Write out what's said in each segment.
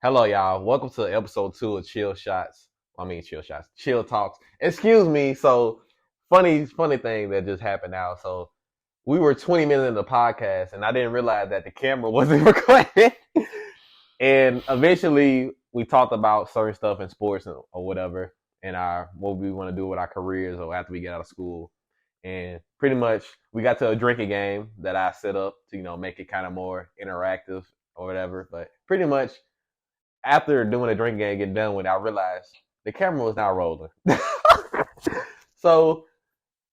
Hello, y'all. Welcome to episode 2 of Chill Talks. Excuse me. So, funny thing that just happened now. So, we were 20 minutes into the podcast, and I didn't realize that the camera wasn't recording. And eventually, we talked about certain stuff in sports or whatever, and what we want to do with our careers or after we get out of school. And pretty much, we got to a drinking game that I set up to, make it kind of more interactive or whatever. But pretty much, after doing a drinking game, getting done with it, I realized the camera was not rolling. So,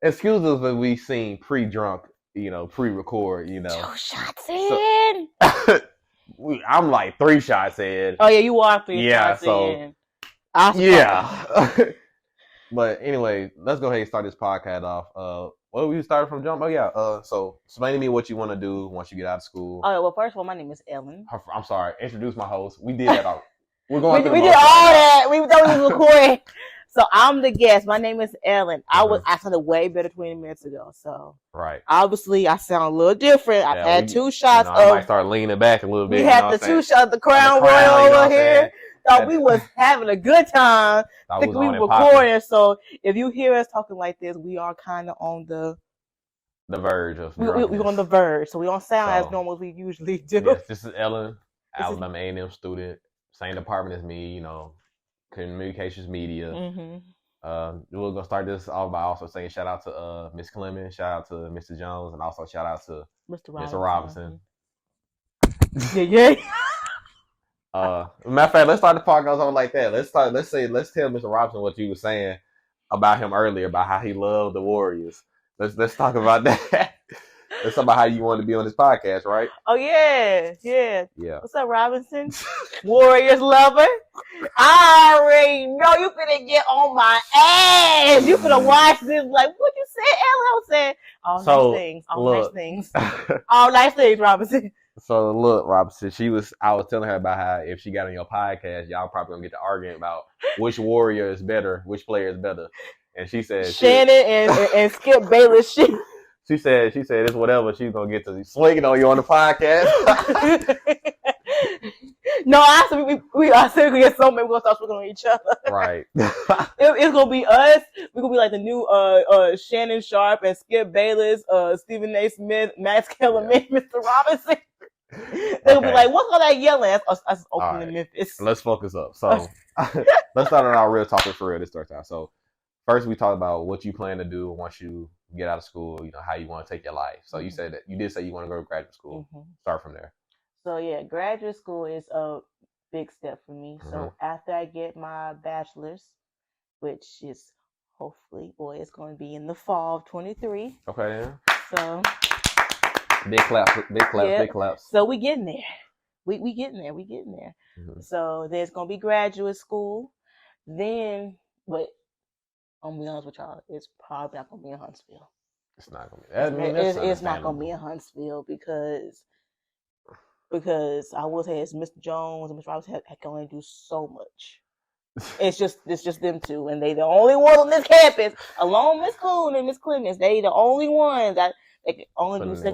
excuse us if we seem pre-drunk, pre-record, 2 shots in. So, I'm like 3 shots in. Oh, yeah, you are 3 shots in. Yeah. But anyway, let's go ahead and start this podcast off. We started from jump. Oh, yeah. So, explain to me what you want to do once you get out of school. Oh, well, first of all, my name is Ellen. I'm sorry. Introduce my host. We did that all. We're going we did all that. We don't record. So I'm the guest. My name is Ellen. Mm-hmm. I sounded way better 20 minutes ago. So right. Obviously, I sound a little different. I've had 2 shots. I might start leaning back a little bit. We had the 2 shots, the Crown Royal over here. Thought we was having a good time. I think we were recording. So if you hear us talking like this, we are kind of on the verge of. We're on the verge, so we don't sound as normal as we usually do. Yes, this is Ellen, Alabama A&M student, same department as me. Communications media. Mm-hmm. We're gonna start this off by also saying shout out to Miss Clemens, shout out to Mr. Jones, and also shout out to Mr. Robinson. Yeah. Matter of fact, let's start the podcast off like that. Let's tell Mr. Robinson what you were saying about him earlier, about how he loved the Warriors. Let's talk about that. Let's talk about how you wanted to be on this podcast, right? Oh yeah. What's up, Robinson? Warriors lover. I already know you finna get on my ass. You finna watch this like what you said, Ellen. Said all nice things. All nice things, Robinson. So look, Robinson, I was telling her about how if she got on your podcast, y'all probably gonna get to arguing about which Warrior is better, which player is better. And she said Shannon and Skip Bayless shit. She said it's whatever she's gonna get to swinging on you on the podcast. No, I said we get so many. We're gonna start swinging on each other. Right. It's gonna be us. We're gonna be like the new Shannon Sharp and Skip Bayless, Stephen A. Smith, Max Kellerman, Mr. Robinson. They'll be like, what's all that yelling? That's Oakland and Memphis. Let's focus up. So let's start on our real topic for real this starts out. So first we talked about what you plan to do once you get out of school, how you want to take your life. So you said that you did say you want to go to graduate school. Mm-hmm. Start from there. So yeah, graduate school is a big step for me. Mm-hmm. So after I get my bachelor's, which is hopefully, it's going to be in the fall of 23. Okay. Yeah. So big claps. So we getting there. We getting there. Mm-hmm. So there's going to be graduate school. Then, but I'm going to be honest with y'all, it's probably not going to be in Huntsville. It's not going to be. It's not going to be in Huntsville because I will say it's Mr. Jones and Mr. Robinson can only do so much. It's just them two, and they the only ones on this campus, along Miss Coon and Miss Clemens. They the only ones that they can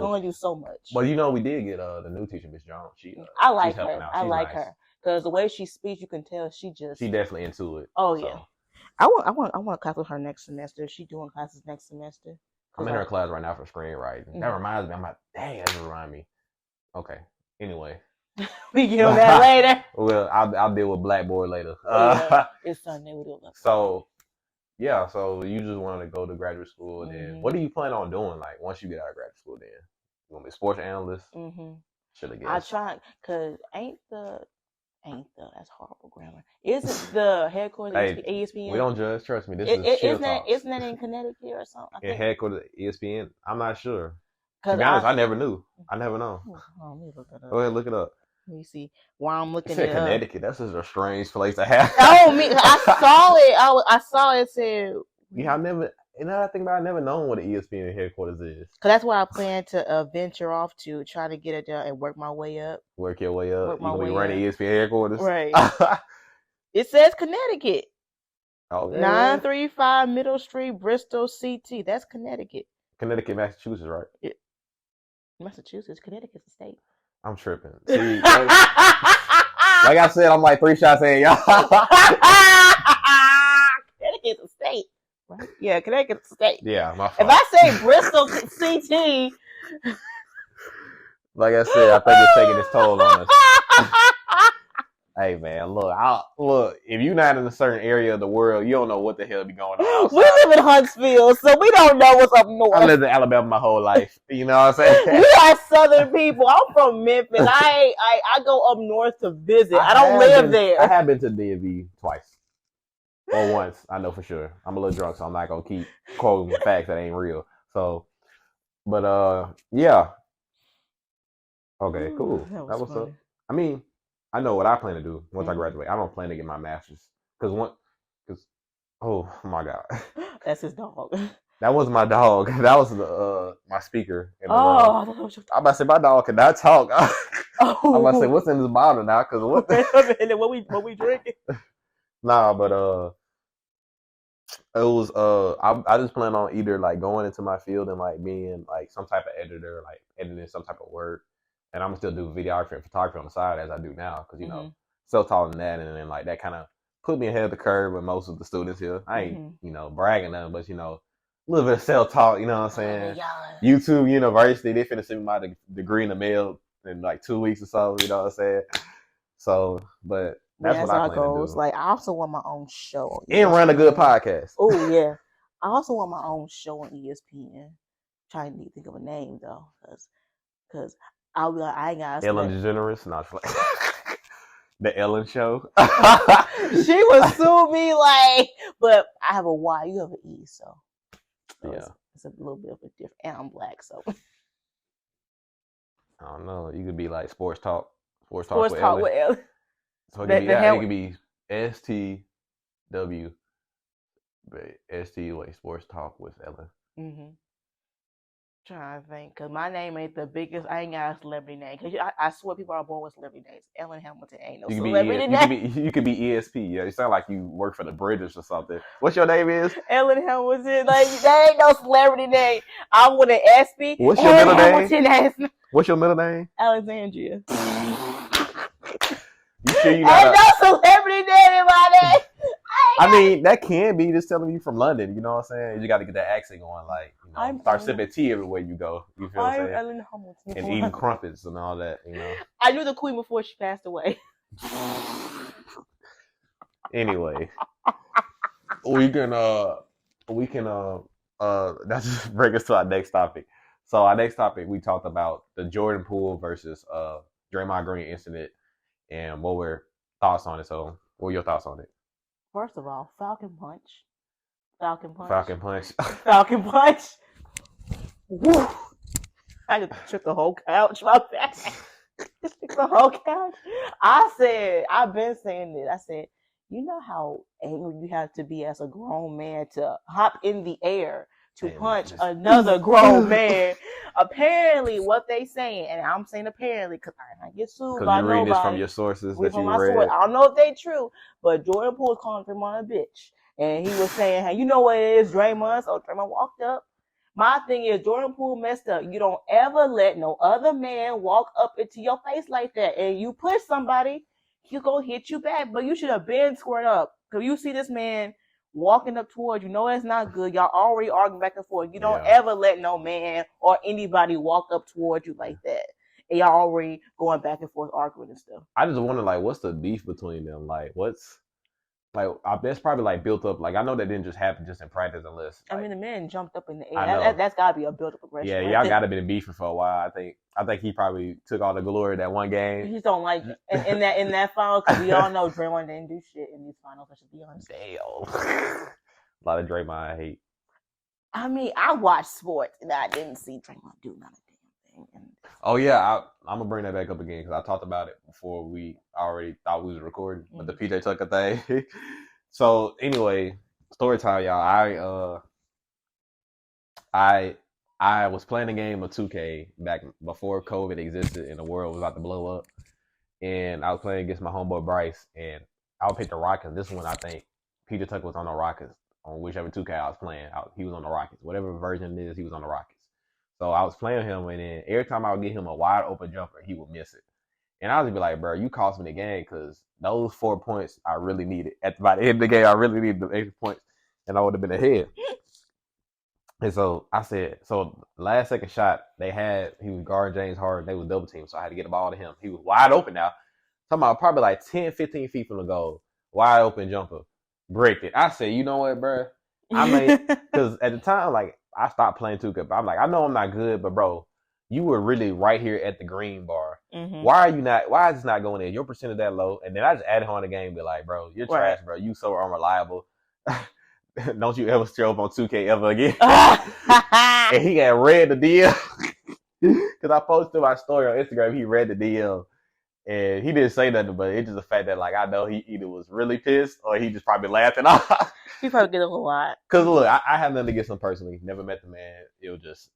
only do so much. Well, we did get the new teacher, Miss Jones. I like her. I like her because the way she speaks, you can tell she definitely into it. Oh yeah. I want to class with her next semester. Is she doing classes next semester? I'm in her class right now for screenwriting. Mm-hmm. That reminds me. I'm like, dang, that doesn't remind me. Okay. Anyway. We get on that later. Well, I'll deal with Blackboard later. It's Sunday. We do it. So, yeah. So you just want to go to graduate school, and then what do you plan on doing? Like once you get out of graduate school, then you want to be a sports analyst? Mm-hmm. Should have guessed. I try because that's horrible grammar. Isn't the headquarters of ESPN? We don't judge. Trust me. This is chill talk. Isn't that in Connecticut or something? In headquarters of ESPN? I'm not sure. To be honest, I never knew. I never know. Let me look it up. Go ahead, look it up. Let me see. While I'm looking at Connecticut. That's just a strange place to have. I saw it. I saw it said. Yeah, I never. I think about. I never known what the ESPN headquarters is. Cause that's where I plan to venture off to try to get it done and work my way up. Work your way up. You gonna be running ESPN headquarters, right? It says Connecticut. Oh, 935 Middle Street, Bristol, CT. That's Connecticut. Connecticut, Massachusetts, right? Massachusetts, Connecticut's a state. I'm tripping. See, Like I said, I'm like 3 shots in, y'all. Connecticut's a state, right? Yeah, Connecticut's a state. Yeah, my fault. If I say Bristol CT, like I said, I think it's taking its toll on us. Hey man, look. If you're not in a certain area of the world, you don't know what the hell be going on outside. We live in Huntsville, so we don't know what's up north. I lived in Alabama my whole life. You know what I'm saying? We are Southern people. I'm from Memphis. I go up north to visit. I don't live there. I have been to DMV twice. Or once, I know for sure. I'm a little drunk, so I'm not gonna keep quoting facts that ain't real. So, but yeah. Okay, cool. That was up. I mean, I know what I plan to do once I graduate. I don't plan to get my master's oh my god, that's his dog. That was my dog. That was my speaker in the room. I'm about to say my dog cannot talk. I'm about to say what's in this bottle now? Because what we drinking? Nah, but it was I just plan on either like going into my field and like being like some type of editor, like editing some type of work. And I'm gonna still do videography and photography on the side as I do now, because you know, self-taught in that, and then like that kind of put me ahead of the curve with most of the students here. I ain't bragging them, but you know, a little bit of self-taught. You know what I'm saying? YouTube University, they finna send me my degree in the mail in like 2 weeks or so. You know what I'm saying? So, but that's what I plan to do. Like I also want my own show and run a good podcast. Oh yeah, I also want my own show on ESPN. Trying to think of a name though, because I'll be like, I ain't got Ellen DeGeneres, not the Ellen Show. She would sue me like, but I have a Y, you have an E, so yeah, it's a little bit of a different. And I'm black, so I don't know. You could be like sports talk with Ellen. So it could be STW, sports talk with Ellen. Mm-hmm. Trying to think, because my name ain't the biggest. I ain't got a celebrity name. Because I swear people are born with celebrity names. Ellen Hamilton ain't no celebrity name. You could be ESP. Yeah, you sound like you work for the British or something. What's your name is? Ellen Hamilton. Like, that ain't no celebrity name. I'm with an SP. What's your middle name? What's your middle name? Alexandria. You sure you not ain't no celebrity name in my name. I mean, that can be just telling you from London. You know what I'm saying? You got to get that accent going. Like, you know, start sipping tea everywhere you go. You feel what I'm saying? Ellen Hamilton. And eating crumpets and all that, you know. I knew the queen before she passed away. Anyway, we can that just bring us to our next topic. So our next topic, we talked about the Jordan Poole versus Draymond Green incident and what were thoughts on it. So what were your thoughts on it? First of all, Falcon Punch. Woo! I just shook the whole couch. My back. Just shook the whole couch. I've been saying this. I said, you know how angry you have to be as a grown man to hop in the air to punch another grown man. Apparently, what they saying, and I'm saying apparently because I get sued by nobody. Because you read this from your sources that you read. Source. I don't know if they true, but Jordan Poole was calling Draymond a bitch. And he was saying, hey, you know what it is, Draymond? So Draymond walked up. My thing is, Jordan Poole messed up. You don't ever let no other man walk up into your face like that. And you push somebody, he'll go hit you back. But you should have been squared up. Because you see this man walking up towards you, know it's not good. Y'all already arguing back and forth. You don't ever let no man or anybody walk up towards you like that. And y'all already going back and forth arguing and stuff. I just wonder, like, what's the beef between them? Like, that's probably like built up. Like, I know that didn't just happen just in practice unless. I mean, the man jumped up in the air. That's got to be a built up aggression. Yeah, y'all got to be beefing for a while. I think he probably took all the glory of that one game. He just don't like in that final, because we all know Draymond didn't do shit in these finals. I should be honest. Damn. A lot of Draymond hate. I mean, I watched sports and I didn't see Draymond do none of damn thing. Oh yeah, I'm gonna bring that back up again because I talked about it before we already thought we was recording, but the PJ Tucker thing. So anyway, story time, y'all. I was playing a game of 2K back before COVID existed and the world was about to blow up, and I was playing against my homeboy Bryce, and I would pick the Rockets. This one I think PJ Tucker was on the Rockets on whichever 2K I was playing. He was on the Rockets, whatever version it is, he was on the Rockets. So I was playing him, and then every time I would get him a wide open jumper, he would miss it. And I was be like, bro, you cost me the game because those 4 points I really needed. By the end of the game, I really needed the 8 points, and I would have been ahead. And so I said, so last second shot, he was guarding James Harden. They was double team, so I had to get the ball to him. He was wide open now. Talking about probably like 10, 15 feet from the goal. Wide open jumper. Bricked it. I said, you know what, bro? I mean, because at the time, like, I stopped playing 2K. I'm like, I know I'm not good, but bro, you were really right here at the green bar. Mm-hmm. Why is this not going in? Your percentage that low. And then I just added on the game and be like, bro, you're trash, bro. You so unreliable. Don't you ever strobe on 2K ever again. And he got read the DM. Because I posted my story on Instagram. He read the DM. And he didn't say nothing, but it's just the fact that, like, I know he either was really pissed or he just probably laughing off. He probably get a whole lot. Because, look, I have nothing against him personally. Never met the man. It was just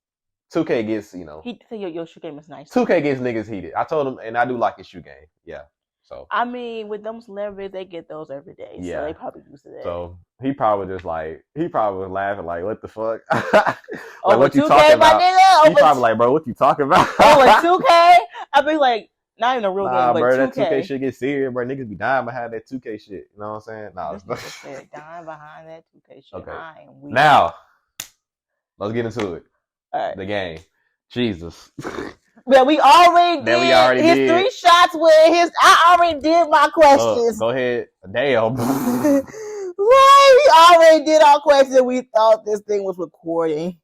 2K gets, He think your shoe game is nice. 2K gets niggas heated. I told him, and I do like his shoe game. Yeah. So I mean, with them celebrities, they get those every day. Yeah. So they probably used to that. So he probably was laughing like, what the fuck? Like, what you talking about? He probably like, bro, what you talking about? With 2K? I'd be like, not even a real game, but bro, 2K. That 2K shit get serious, bro. Niggas be dying behind that 2K shit. You know what I'm saying? Nah, dying behind that 2K shit. Okay. I am weak. Now, let's get into it. All right. The game. Jesus. But we already did his 3 shots with his. I already did my questions. Go ahead. Damn. Right, we already did our questions. We thought this thing was recording.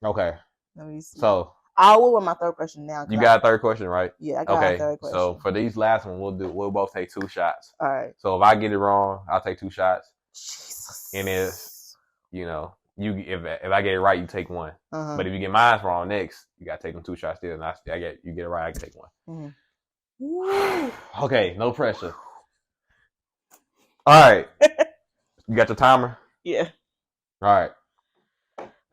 Okay. Let me see. So I will with my third question now. You got a third question, right? Yeah, I got a third question. So for these last one, we'll both take 2 shots. All right. So if I get it wrong, I'll take 2 shots. Jesus. And if I get it right, you take 1. Uh-huh. But if you get mine wrong next, you gotta take them 2 shots still. And you get it right, I can take 1. Mm-hmm. Okay, no pressure. All right. You got your timer? Yeah. All right.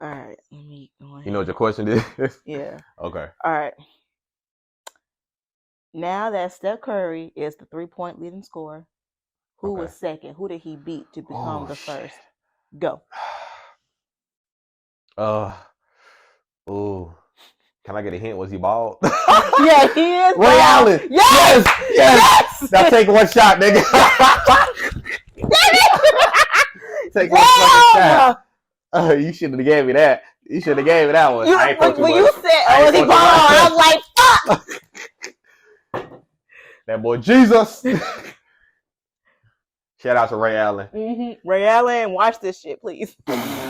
All right. Let me go ahead. You know what your question is? Yeah. Okay. All right. Now that Steph Curry is the 3-point leading scorer, who was second? Who did he beat to become the first? Go. Can I get a hint? Was he bald? Yeah, he is. Ray Allen. Yes. Now take 1 shot, nigga. Take 1 shot. You shouldn't have gave me that. You should have gave me that one. When you said, was he bald? I was like, fuck. That boy Jesus. Shout out to Ray Allen. Mm-hmm. Ray Allen, watch this shit, please.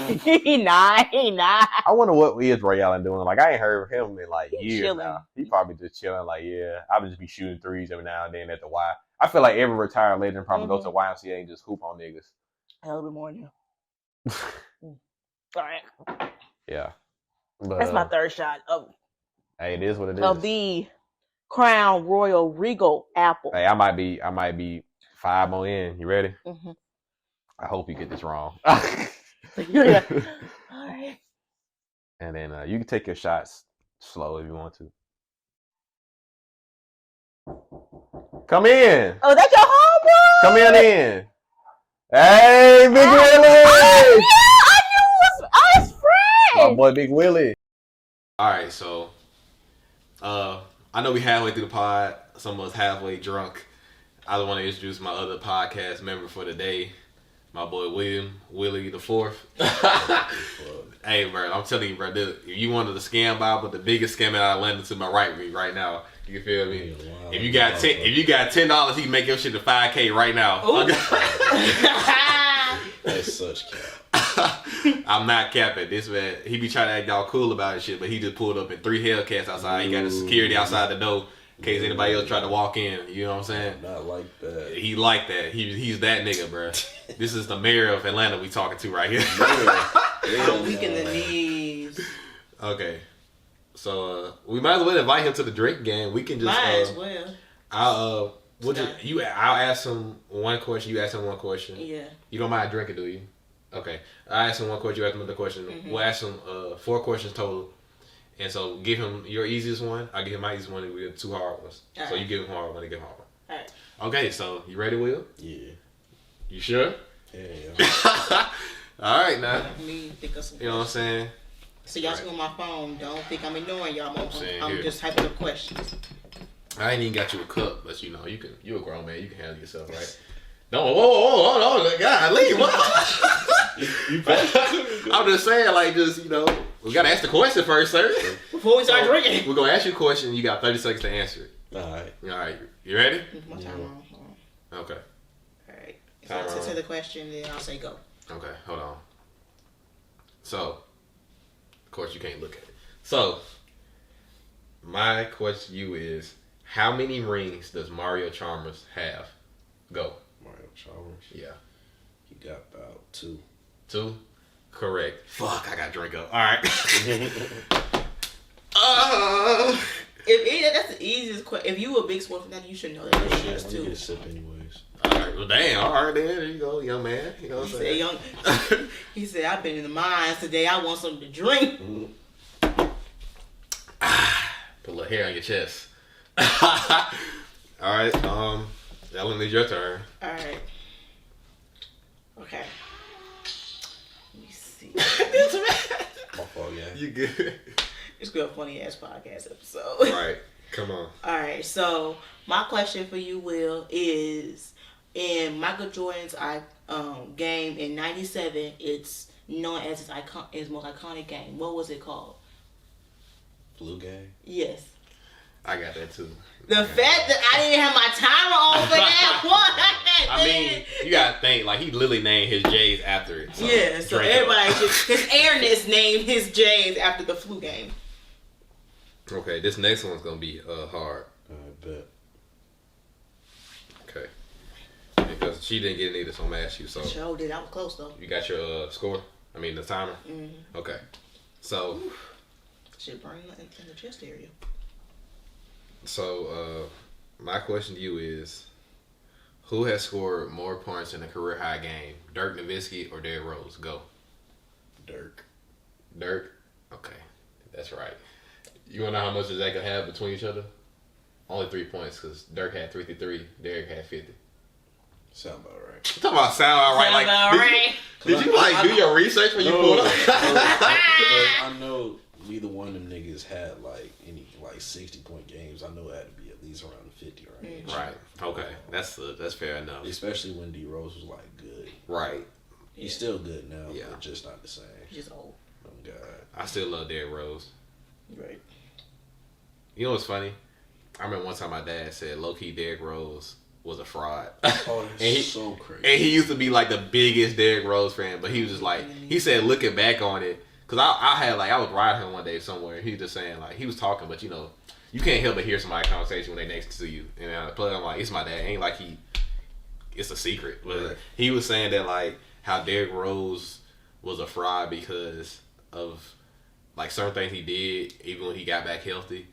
He not. I wonder what is Ray Allen doing. Like, I ain't heard of him in like years chilling. now. He probably just chilling. Like, yeah, I would just be shooting threes every now and then at the Y. I feel like every retired legend probably goes to YMCA and just hoop on niggas. A little bit more now. All right. Yeah. But, that's my third shot of. Hey, it is what it is. Of the Crown Royal Regal apple. Hey, I might be 5 more in. You ready? Mm-hmm. I hope you get this wrong. Yeah. All right. And then you can take your shots slow if you want to. Come in. Oh, that's your homeboy? Come in. Hey, Big Willie. I knew it was us friends. My boy, Big Willie. All right, so I know we halfway through the pod. Some of us halfway drunk. I just want to introduce my other podcast member for the day, my boy Willie the Fourth. Hey, bro, I'm telling you, bro, if you wanted the scam Bible, the biggest scam out of Atlanta to my right now. You feel me? Wow, if you got $10, he can make your shit to $5K right now. That's such cap. I'm not capping. This man, he be trying to act all cool about his shit, but he just pulled up in 3 Hellcats outside. He got the security outside the door in case anybody else tried to walk in. You know what I'm saying? Not like that. He like that. He's that nigga, bro. This is the mayor of Atlanta we talking to right here. I'm weak in the knees. Okay. So we might as well invite him to the drink game. We can just might as well. I'll ask him one question. You ask him one question. Yeah. You don't mind drinking, do you? Okay. I ask him one question. You ask him another question. Mm-hmm. We'll ask him 4 questions total. And so give him your easiest one. I give him my easiest one. And we have 2 hard ones. All so right. You give him hard one. I give him hard one. All right. Okay. So you ready, Will? Yeah. You sure? Yeah. All right, now. Me think of some you know what I'm saying? So y'all see on my phone. Don't think I'm ignoring y'all. I'm just typing up questions. I ain't even got you a cup, but you know, you a grown man, you can handle yourself, right? No, whoa, God, leave. I'm just saying, like, just, you know, we gotta ask the question first, sir. Before we start drinking. We're gonna ask you a question, you got 30 seconds to answer it. Alright. You ready? My time on. Okay. Alright. Time So on. say the question, then I'll say go. Okay, hold on. So, of course, you can't look at it. So, my question to you is, how many rings does Mario Chalmers have? Go. Mario Chalmers. Yeah. He got about 2. 2? Correct. Fuck, I gotta drink up. All right. That's the easiest question. If you a big sports fan, you should know that. Shit, Shit, I'm gonna too. get a sip anyways. All right. Well, damn. All right, then. There you go, young man. You know what I'm saying? He said, I've been in the mines today. I want something to drink. Put a little hair on your chest. All right. Ellen, it's your turn. All right. Okay. Let me see. My fault, yeah. You good? It's a funny ass podcast episode. All right. Come on. All right. So my question for you, Will, is in Michael Jordan's game in '97. It's known as his most iconic game. What was it called? Blue game. Yes. I got that too. The fact that I didn't have my timer on for that one. I mean, you gotta think, like, he literally named his J's after it. So Yeah, so drink up. everybody just, his airness named his J's after the flu game. Okay, this next one's gonna be hard. I bet. Okay. Because she didn't get it either, so I'm gonna ask you. So Sure did. I was close though. you got your score? I mean, the timer? Mm-hmm. Okay. So, Shit burning in the chest area. my question to you is, who has scored more points in a career high game? Dirk Nowitzki or Derrick Rose? Go. Dirk. Dirk? Okay. That's right. You wanna know how much does that could have between each other? Only 3 points, because Dirk had 53, Derrick had 50. Sound about right. You talking about sound all right? Like, did you like do your research when you pulled up? I know neither one of them niggas had like any like 60-point games. I know it had to be at least around the 50 range. Right. Okay. That's fair enough. Especially when D Rose was like good. Right. He's still good now, Yeah. but just not the same. He's just old. Oh God. I still love Derrick Rose. Right. You know what's funny? I remember one time my dad said low-key Derrick Rose was a fraud. Oh, that's And he- so crazy. And he used to be like the biggest Derrick Rose fan, but he was just like, he said looking back on it, because I was riding him one day somewhere, he was just saying, like, he was talking, but you know, you can't help but hear somebody's conversation when they next to you. And plus I'm like, it's my dad. Ain't like it's a secret. But Right. he was saying that, like, how Derrick Rose was a fraud because of, like, certain things he did, even when he got back healthy,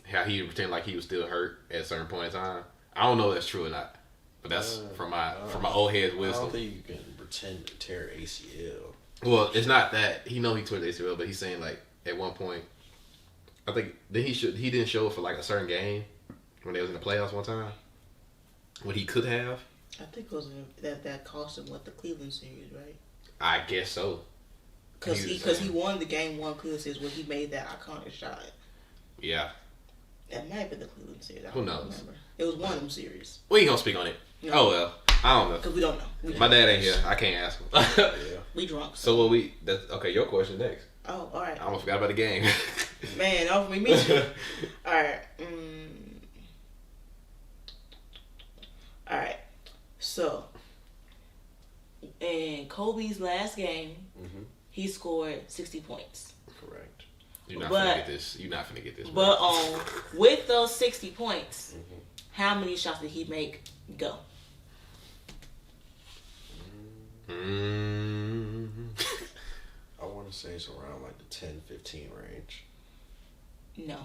how he would pretend like he was still hurt at a certain point in time. I don't know if that's true or not, but that's from my old head's I wisdom. don't think you can pretend to tear ACL. Well, it's not that he tore the ACL, but he's saying like at one point, I think then he didn't show up for like a certain game when they was in the playoffs one time. What he could have, I think it was that cost him the Cleveland series, right? I guess so. Because He was he saying- won the game one Cleveland series when he made that iconic shot. Yeah, That might have been the Cleveland series. I Who don't knows? remember. It was one of them series. we ain't gonna speak on it. No. Oh well, I don't know. Because we don't know. My dad ain't here. I can't ask him. Yeah. We drunk. So what okay, your question next. Oh, all right. I almost forgot about the game. Man, over me too. All right. All right. So, in Kobe's last game, he scored 60 points. Correct. You're not But- finna get this. You're not finna get this. But with those 60 points, how many shots did he make go? I want to say it's around like the 10-15 range. No.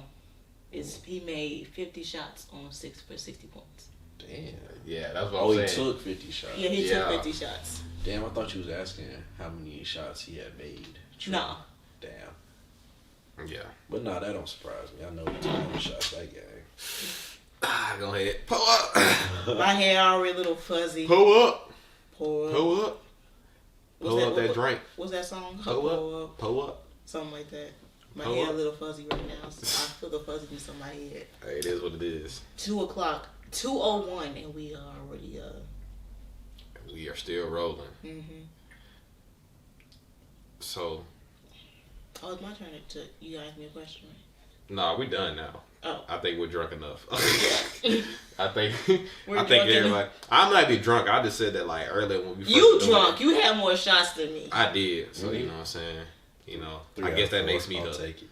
He made 50 shots on 60 points. Damn. Yeah, that's what Oh, I'm he saying. took 50 shots. Yeah, he Yeah. took 50 shots. Damn, I thought you was asking how many shots he had made. No. Damn. Yeah. But nah, that don't surprise me. I know he took how many shots that game. Go ahead. Pull up. My hair already a little fuzzy. Pull up. Pull up. Pull up. What's Pull up that drink. What's that song? Pull up. Pull up. Something like that. My head a little fuzzy right now, so I feel the fuzziness on my head. Hey, it is what it is. 2:00, 2:01, and we are already We are still rolling. Mm-hmm. So. Oh, it's my turn to you ask me a question, right? No, we done now. Oh. I think we're drunk enough. I think Drunk everybody. enough. I'm not even drunk. I just said that like earlier when we first You doing drunk? it. You had more shots than me. I did. So you know what I'm saying. You know, 3 I guess out of that makes 4, me I'll the. take it.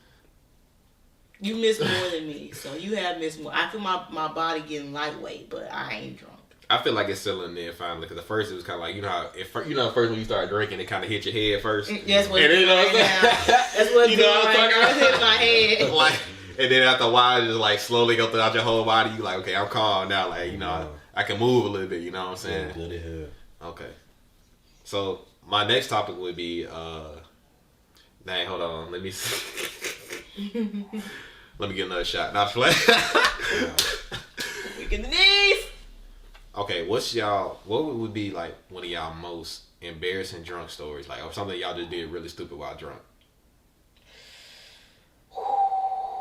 You missed more than me, so you have missed more. I feel my body getting lightweight, but I ain't drunk. I feel like it's settling in finally because at first it was kind of like you know how at first when you start drinking it kind of hit your head first. That's what And it's then, doing right now. That's what You it's know doing what I'm right now. talking It's hitting my head. like, and then after a while, it just like slowly go throughout your whole body. You like, okay, I'm calm now. Like, you know, I can move a little bit. You know what I'm saying? Good as hell. Okay. So my next topic would be, dang, hold on, let me see. Let me get another shot. Not play. Weak in the knees. Okay, what would be like one of y'all most embarrassing drunk stories, like or something y'all just did really stupid while drunk?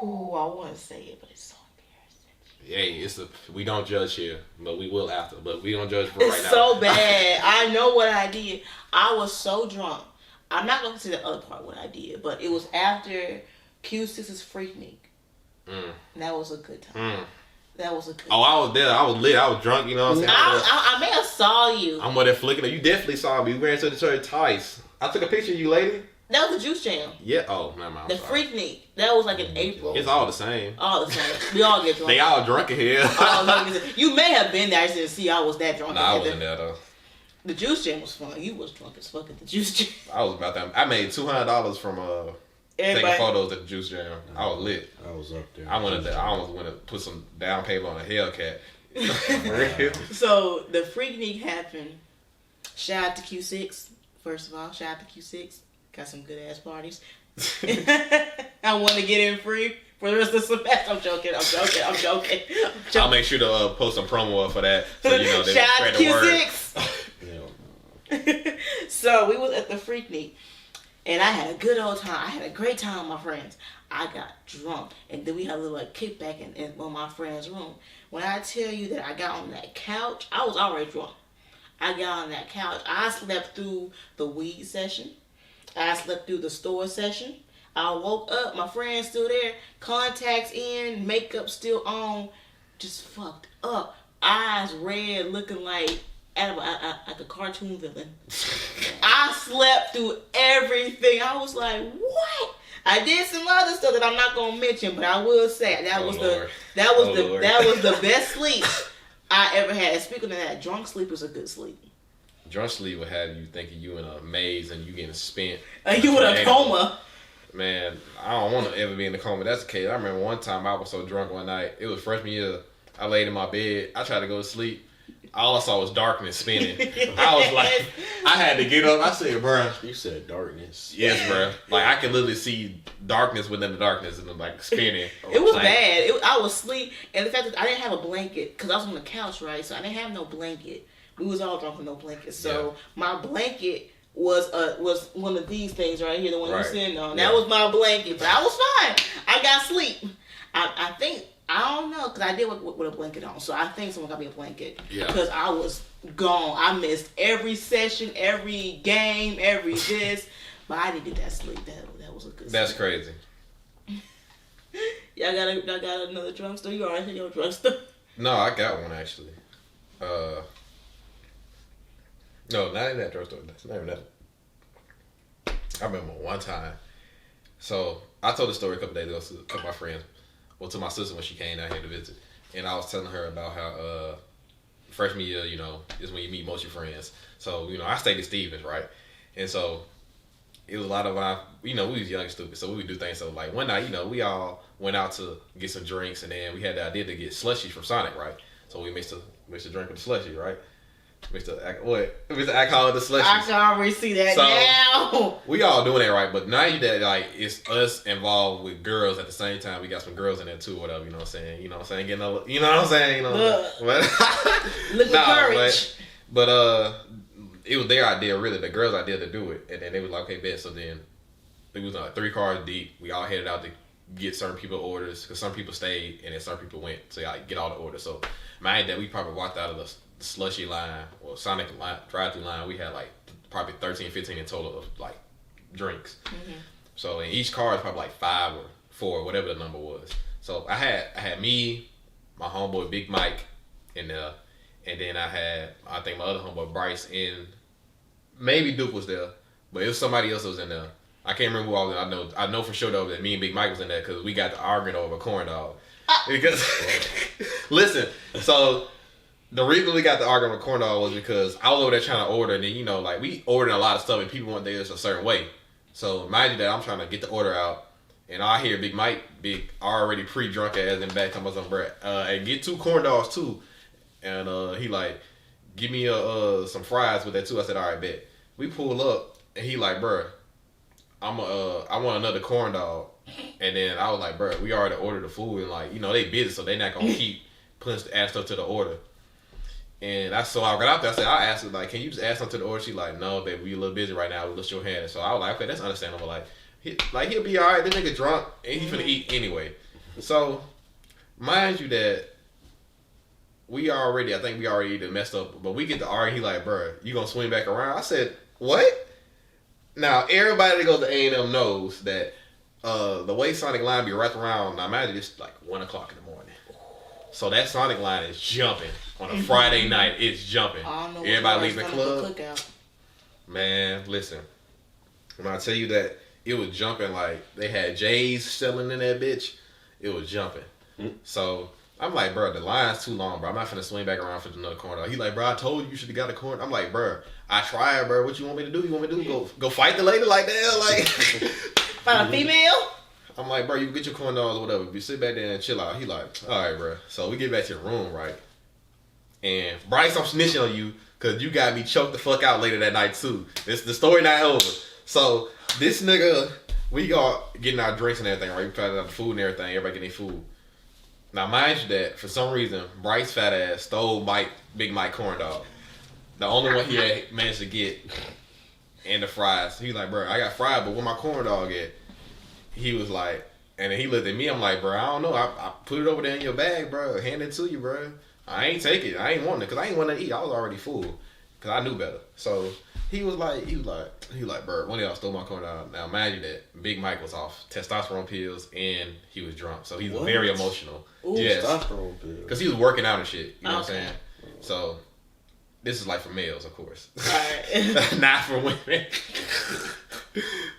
Ooh, I want to say it, but it's so embarrassing. Hey, we don't judge here, but we will after. But we don't judge for right now. It's so bad. I know what I did. I was so drunk. I'm not going to say the other part what I did, but it was after Q6's Freaknik. That was a good time. That was a good time. Oh, I was there. I was lit. I was drunk. You know what I'm saying? I may have saw you. I'm with that flicking. You definitely saw me. We ran to the church twice. I took a picture of you, lady. That was the Juice Jam. Yeah. Oh, never mind. The Freaknik. That was like in April. It's all the same. All the same. We all get drunk. They all drunk in here. You may have been there. I just didn't see I was that drunk. Nah, I wasn't there though. The Juice Jam was fun. You was drunk as fuck at the Juice Jam. I was about that. I made $200 from taking photos at the Juice Jam. I was lit. I was up there. I almost wanted to put some down payment on a Hellcat. So the Freaknik happened. Shout out to Q6. First of all, shout out to Q6. Got some good ass parties. I want to get in free for the rest of the semester. I'm joking. I'll make sure to post some promo up for that. So you know they shout spread out the to word. Q6. So we was at the Freaknik. And I had a good old time. I had a great time with my friends. I got drunk. And then we had a little like kickback in my friend's room. When I tell you that I got on that couch, I was already drunk. I got on that couch. I slept through the weed session. I slept through the store session. I woke up. My friend's still there. Contacts in. Makeup still on. Just fucked up. Eyes red, looking like a cartoon villain. I slept through everything. I was like, what? I did some other stuff that I'm not gonna mention, but I will say that was the best sleep I ever had. And speaking of that, drunk sleep is a good sleep. Drunk sleep will have you thinking you in a maze and you getting spent. You in a coma. Man, I don't want to ever be in a coma. That's the case. I remember one time I was so drunk one night. It was freshman year. I laid in my bed. I tried to go to sleep. All I saw was darkness spinning. I was like, I had to get up. I said, bro. You said darkness. Yes, bro. Like, I could literally see darkness within the darkness and like spinning. It was like, bad. I was asleep. And the fact that I didn't have a blanket, because I was on the couch, right? So I didn't have no blanket. We was all drunk with no blanket. So my blanket was one of these things right here, the one you're sitting on. That was my blanket. But I was fine. I got sleep. I think... I don't know, because I did with a blanket on. So I think someone got me a blanket. Yeah. Because I was gone. I missed every session, every game, every this. But I didn't get that sleep. That was a good That's sleep. crazy. Y'all got another drunk story? You already said your drunk story? No, I got one, actually. No, not in that drunk story. That's not even that. I remember one time. So, I told the story a couple days ago to a couple of my friends. Well, to my sister when she came down here to visit. And I was telling her about how freshman year, you know, is when you meet most of your friends. So, you know, I stayed at Stevens, right? And so, it was a lot of we was young and stupid, so we would do things. So, like, one night, you know, we all went out to get some drinks, and then we had the idea to get slushies from Sonic, right? So, we mixed a drink with the slushie, right? Mixed the alcohol with the slushies. I can already see that now. We all doing that, right? But now that, like, it's us involved with girls at the same time. We got some girls in there, too, whatever, you know what I'm saying? You know what I'm saying? Getting a, you know what I'm saying? You know what I'm saying? Look at courage. But it was their idea, really, the girls' idea to do it. And then they was like, okay, bet. So then it was like 3 cars deep. We all headed out to get certain people orders because some people stayed and then certain people went to like get all the orders. So mind that we probably walked out of the slushy line or Sonic line, drive-through line. We had like probably 13, 15 in total of like drinks. So in each car is probably like 5 or 4, whatever the number was. So I had me, my homeboy Big Mike in there, and then I think my other homeboy Bryce, and maybe Duke was there, but it was somebody else that was in there. I can't remember who I was in. I know for sure though that me and Big Mike was in there because we got to arguing over a corn dog. Because listen, so the reason we got to arguing over corn dog was because I was over there trying to order, and then like we ordered a lot of stuff and people want theirs a certain way. So mind you that I'm trying to get the order out. And I hear Big Mike, already pre-drunk ass in back talking about some bread. And get 2 corn dogs too. And he like, give me some fries with that too. I said, all right, bet. We pull up and he like, bruh, I want another corn dog. And then I was like, bruh, we already ordered the food and like, they busy, so they not gonna keep putting add stuff to the order. And so I got out there. I said, I asked her like, can you just add something to the order? She like, no, baby, we a little busy right now. We'll lift your hand. So I was like, okay, that's understandable. Like he'll be all right. This nigga drunk and he finna eat anyway. So mind you that I think we already either messed up, but we get to argue. He like, bro, you gonna swing back around? I said, what? Now everybody that goes to A&M knows that the way Sonic line be wrapped around. Now imagine it's like 1 o'clock in the morning. So that Sonic line is jumping on a Friday night. It's jumping. Everybody leaving the club. Man, listen. When I tell you that it was jumping, like they had J's selling in that bitch, it was jumping. So I'm like, bro, the line's too long, bro. I'm not finna swing back around for another corner. He like, bro, I told you should have got a corner. I'm like, bro, I tried, bro. What you want me to do? You want me to do go fight the lady like that? Like find a female? I'm like, bro, you get your corn dogs or whatever. You sit back there and chill out. He like, all right, bro. So we get back to the room, right? And Bryce, I'm snitching on you because you got me choked the fuck out later that night too. The story not over. So this nigga, we all getting our drinks and everything, right? We tried out the food and everything. Everybody getting their food. Now, mind you that, for some reason, Bryce fat ass stole Big Mike corn dog. The only one he had managed to get, and the fries. He like, bro, I got fried, but where my corn dog at? He was like, and then he looked at me. I'm like, bro, I don't know. I put it over there in your bag, bro. Hand it to you, bro. I ain't take it. I ain't want it because I ain't want to eat. I was already full because I knew better. So he was like, bro, one of y'all stole my corn dog. Now, mind you that Big Mike was off testosterone pills and he was drunk, so he was very emotional. Ooh, yes, testosterone pills. Because he was working out and shit. You know what I'm saying? So this is like for males, of course. Right. Not for women.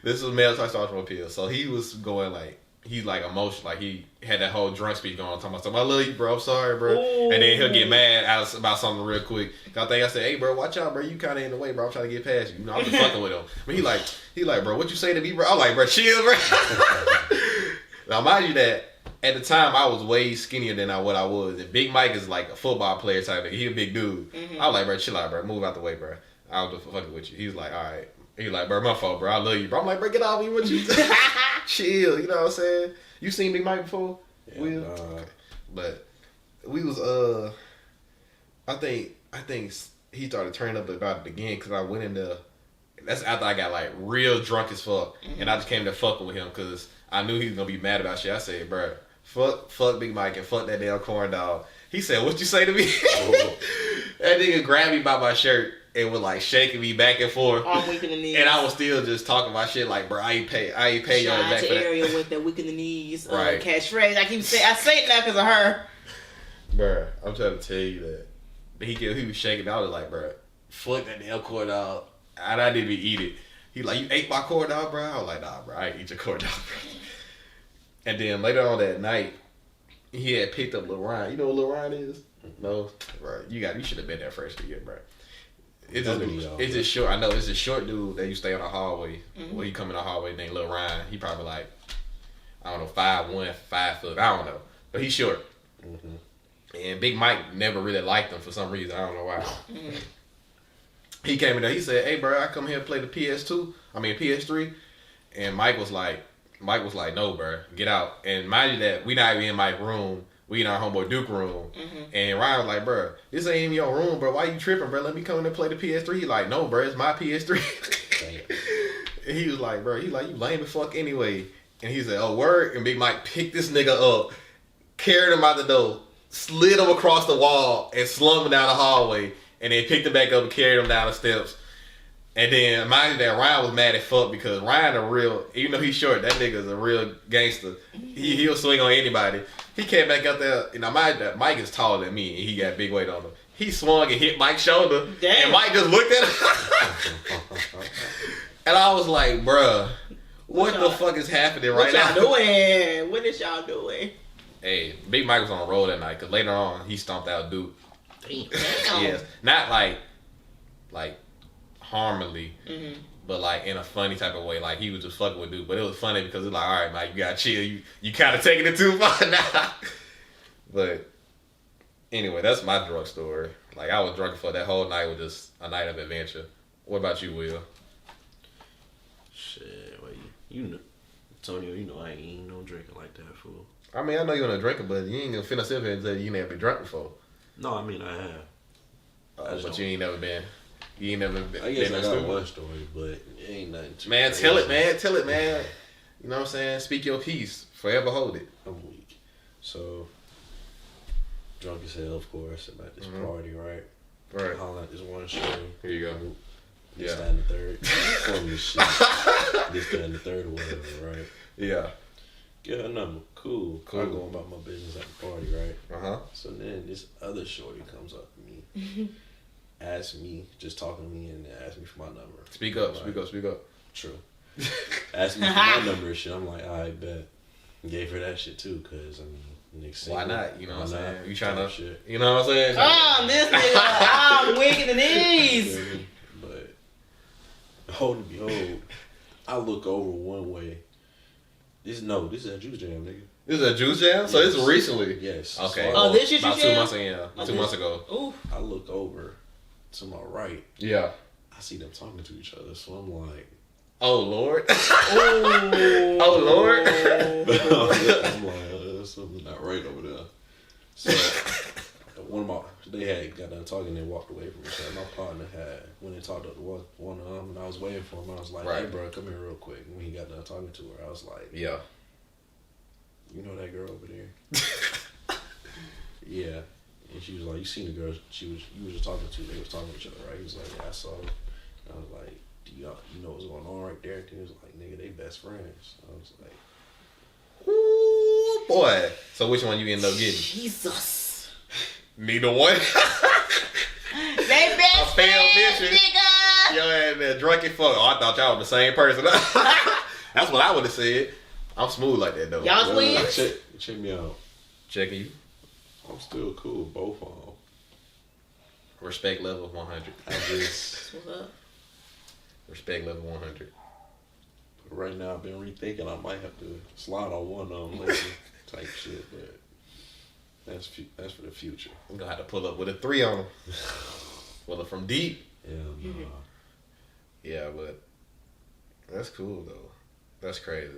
This was male testosterone pills. So he was going like, he's like emotional. Like he had that whole drunk speech going on, talking about something. I love you, bro. I'm sorry, bro. Ooh. And then he'll get mad about something real quick. I think I said, hey, bro, watch out, bro. You kind of in the way, bro. I'm trying to get past you. I'm just fucking with him. But he like, bro, what you say to me, bro? I'm like, bro, chill, bro. Now, mind you that at the time I was way skinnier than what I was. And Big Mike is like a football player type of. He a big dude. I was like, bro, chill out, bro. Move out the way, bro. I was just fucking with you. He was like, all right. He was like, bro, my fault, bro. I love you, bro. I'm like, bro, get off me. What you chill, you know what I'm saying? You seen Big Mike before? Yeah, Will? nah. But we was I think he started turning up about it again because I went in there. That's after I got like real drunk as fuck, and I just came to fucking with him because I knew he was gonna be mad about shit. I said, bro, fuck Big Mike and fuck that damn corn dog. He said, what you say to me? That nigga grabbed me by my shirt and was like shaking me back and forth. I'm weak in the knees. And I was still just talking my shit like, bro, I ain't pay y'all back for that. area with that weak in the knees Right. catchphrase. I say it now because of her. Bro, I'm trying to tell you that. He was shaking. I was like, bro, fuck that damn corn dog. And I didn't even eat it. He like, you ate my corn dog, bro? I was like, nah, bro, I ain't eat your corn dog, bro. And then later on that night, he had picked up Lil Ryan. You know what Lil Ryan is? No? Right. You should have been there freshman year, bro. It's just short. I know it's a short dude that you stay on the hallway. When he come in the hallway named Lil Ryan. He probably like, I don't know, 5'1", 5 foot. I don't know. But he's short. And Big Mike never really liked him for some reason. I don't know why. He came in there. He said, hey, bro, I come here and play the PS3. And Mike was like, no, bro, get out. And mind you that we not even in Mike's room. We in our homeboy Duke room. And Ryan was like, bro, this ain't even your room, bro. Why you tripping, bro? Let me come in and play the PS3. He like, no, bro, it's my PS3. And he was like, bro, you lame as fuck anyway. And he said, oh, word. And Big Mike picked this nigga up, carried him out the door, slid him across the wall, and slung him down the hallway. And then picked him back up and carried him down the steps. And then, mind you, that Ryan was mad as fuck because Ryan even though he's short, that nigga's a real gangster. He'll swing on anybody. He came back up there, and mind that Mike is taller than me, and he got big weight on him. He swung and hit Mike's shoulder, Damn. and Mike just looked at him. And I was like, bruh, what the fuck is happening right now? What y'all doing? What is y'all doing? Hey, Big Mike was on the road that night, because later on, he stomped out Duke. Damn. Yes. Not like harmony, but like in a funny type of way. Like he was just fucking with Duke, but it was funny because it's like, all right, Mike, you gotta chill. You kind of taking it too far now. But anyway, that's my drug story. Like I was drunk for that whole night. Was just a night of adventure. What about you, Will? Shit, well, you know, Tonio, you know I ain't no drinking like that, fool. I mean, I know you're a drinker, but you ain't gonna finna sit here and say you never been drunk before. No, I mean I have. But you ain't never been. You ain't never been. I guess I got stupid. one story, but it ain't nothing too Man, crazy. tell it, man. You know what I'm saying? Speak your piece. Forever hold it. I'm weak. So, drunk as hell, of course, at this party, right? Right. Hollering at this one show. Here you go. This, Yeah. that, and the third. Forming this shit. This, that, and the third or whatever, right? Yeah. Get her number. Cool. Cool. I go about my business at the party, right? Uh-huh. So then this other shorty comes up to me, asks me, just talking to me, and asks me for my number. Speak up. I'm like, Speak up. True. Asked me for my number and shit. I'm like, I bet. Gave her that shit too, cause I mean, nigga Why single. not? You know what I'm Why saying? not? You trying to, Shit. you know what I'm saying? Oh, this nigga, I'm winking the knees. You feel me? But behold and behold, I look over one way. This is a juice jam, nigga. This is a juice jam? So this is recently? Yes. Okay. So Oh, this shit About you 2 jam? months ago. Yeah. 2 months ago. Ooh. I look over to my right. Yeah. I see them talking to each other. So I'm like, Oh, Lord. Oh, Oh, Lord. I'm like, something's not right over there. So they had got done talking and walked away from each other. My partner went and talked to one of them, and I was waiting for him. I was like, Right. hey, bro, come here real quick. And when he got done talking to her, I was like, Yeah. you know that girl over there? Yeah. And she was like, you seen the girl you was just talking to? They was talking to each other, right? He was like, yeah, I saw her. And I was like, do you know what's going on right there? And he was like, nigga, they best friends. I was like, Ooh, boy. So which one you end up getting? Jesus. Neither one. They best failed friends, mission. nigga. Yo, and drunk and fuck. Oh, I thought y'all were the same person. That's what I would have said. I'm smooth like that though. Y'all twins? check me out. Checking you. I'm still cool with both of them. Respect level 100. I just, What's up? Respect level 100. right now, I've been rethinking. I might have to slide on one of them later type shit, but that's for the future. I'm gonna have to pull up with a 3 on them. Well, from deep. Yeah, nah. Yeah, but that's cool though. That's crazy.